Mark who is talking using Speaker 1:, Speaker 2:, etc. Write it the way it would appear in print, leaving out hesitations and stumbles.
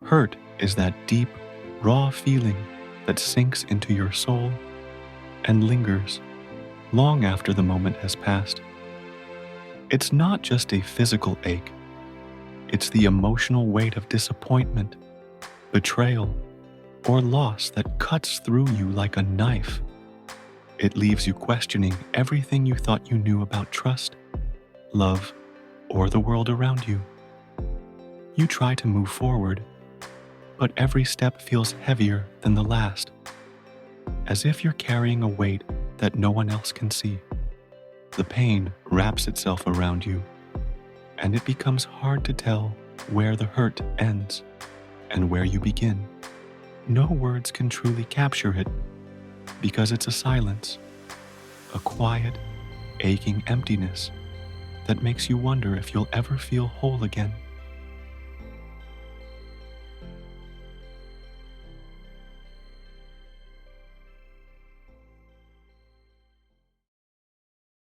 Speaker 1: Hurt is that deep, raw feeling that sinks into your soul and lingers long after the moment has passed. It's not just a physical ache, it's the emotional weight of disappointment, betrayal, or loss that cuts through you like a knife. It leaves you questioning everything you thought you knew about trust, love, or the world around you. You try to move forward, but every step feels heavier than the last, as if you're carrying a weight that no one else can see. The pain wraps itself around you, and it becomes hard to tell where the hurt ends and where you begin. No words can truly capture it because it's a silence, a quiet, aching emptiness that makes you wonder if you'll ever feel whole again.